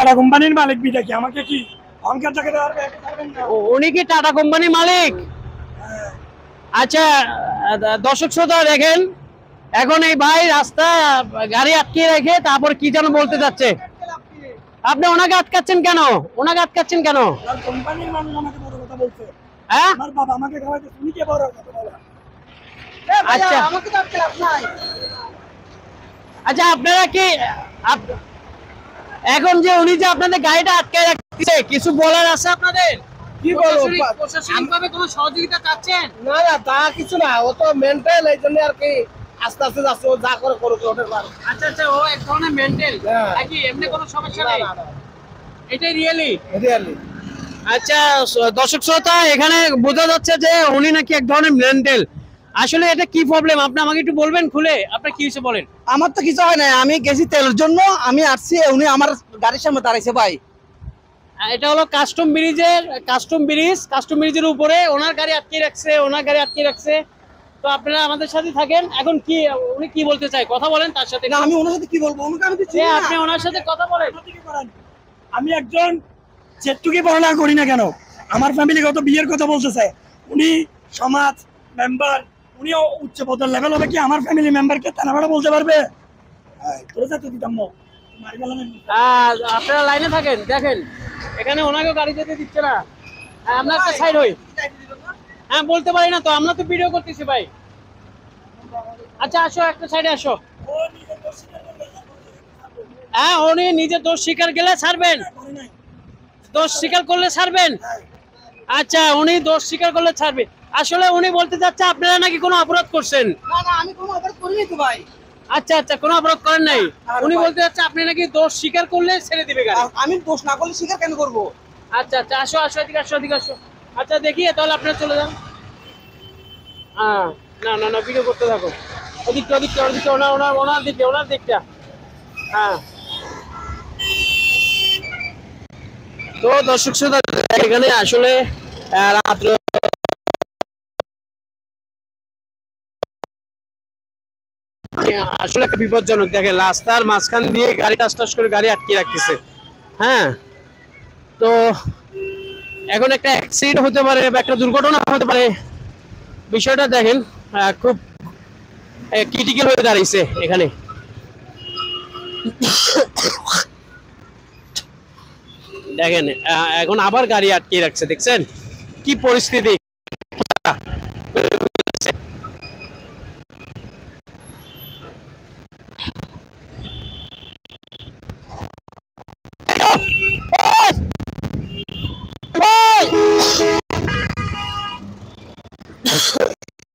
Tata কোম্পানির মালিক beta কি আমাকে কি অঙ্কের টাকা দেওয়ার উনি কি টাটা কোম্পানির মালিক? আচ্ছা দর্শক শ্রোতা দেখেন, এখন এই ভাই রাস্তা গাড়ি আটকে রেখে তারপর কি যেন বলতে যাচ্ছে। আপনি ওনাকে আটকাচ্ছেন কেন? ওনাকে আটকাচ্ছেন কেন? কোম্পানির মানুষ আমাকে বড় কথা বলছে। হ্যাঁ আমার বাবা আমাকে খাওয়াইতে তুমি কে বড় কথা বলা? আচ্ছা আমাকে তো আটকে লাভ নাই। আচ্ছা আপনারা কি এখন যে উনি যে আপনাদের গাড়িটা আটকে রাখছে কিছু বলার আছে আপনাদের? কি বলবো? প্রশাসনিকভাবে কোনো সহযোগিতা চাচ্ছেন? না না তা কিছু না, ও তো মেন্টাল, এই জন্য আর কি আস্তে আস্তে যাচ্ছে, ও যা করে করুক ওঠে পারে। আচ্ছা আচ্ছা, ও এক ধরনের মেন্টাল নাকি? এমনি কোনো সমস্যা নেই? এটাই রিয়েলি? রিয়েলি। আচ্ছা দর্শক শ্রোতা, এখানে বোঝা যাচ্ছে যে উনি নাকি এক ধরনের মেন্টাল। আসলে এটা কি প্রবলেম আপনি আমাকে একটু বলবেন খুলে? আপনার কি হয়েছে বলেন। আমার তো কিছু হয় না, আমি গেছি তেলের জন্য, আমি আসছি, উনি আমার গাড়ির সামনে দাঁড়াইছে ভাই। এটা হলো কাস্টম ব্রিজের উপরে ওনার গাড়ি আটকে রাখছে। তো আপনারা আমাদের সাথে থাকেন। এখন কি উনি কি বলতে চায় কথা বলেন তার সাথে। না আমি ওনার সাথে কি বলবো, ওনাকে আমি তো চিনি না। আপনি ওনার সাথে কথা বলেন। আমি একজন যেটুকুই পড়ালেখা করি না কেন, আমার ফ্যামিলিগত বিয়ের কথা বলতেছে, উনি সমাজ মেম্বার, উনিও উচ্চ পদের লেভেল হবে কি আমার ফ্যামিলি মেম্বারকে তানাবাড়া বলতে পারবে? তোর সাথে দিতাম না, মারি গেলাম। আপনারা লাইনে থাকেন, দেখেন এখানে ওনাকেও গাড়ি যেতে দিচ্ছে না। আমরা একটা সাইড হই। হ্যাঁ বলতে পারি না তো, আমরা তো ভিডিও করতেছি ভাই। আচ্ছা আসো, একটা সাইডে আসো। হ্যাঁ উনি নিজের দোষ স্বীকার গেলে ছাড়বেন? দোষ স্বীকার করলে ছাড়বেন? আচ্ছা উনি দোষ স্বীকার করলে ছাড়বে। আসলে উনি বলতে চাচ্ছে আপনারা নাকি কোনো অপরাধ করছেন। না না আমি কোনো অপরাধ করিনি তো ভাই। আচ্ছা আচ্ছা, কোনো অপরাধ করেন নাই। উনি বলতে চাচ্ছে আপনি নাকি দোষ স্বীকার করলে ছেড়ে দিবে গাড়ি। আমি দোষ না করলে স্বীকার কেন করবো? আচ্ছা আচ্ছা আসো আসো, এদিকে আসো। আচ্ছা দেখি তাহলে আপনারা চলে যান। হ্যাঁ না না না, ভিডিও করতে থাকো। ওদিকটা ওনার দিকটা। হ্যাঁ তো দর্শক শ্রোতা, এখানে আসলে রাত্র আসলে একটা বিপজ্জনক। দেখে রাস্তার মাঝখান দিয়ে গাড়ি টাস করে গাড়ি আটকে রাখতেছে। হ্যাঁ তো এখন একটা অ্যাক্সিডেন্ট হতে পারে বা একটা দুর্ঘটনা হতে পারে। বিষয়টা দেখেন খুব ক্রিটিক্যাল হয়ে দাঁড়িয়েছে এখানে। দেখেন এখন আবার গাড়ি আটকে রাখছে, দেখছেন কি পরিস্থিতি।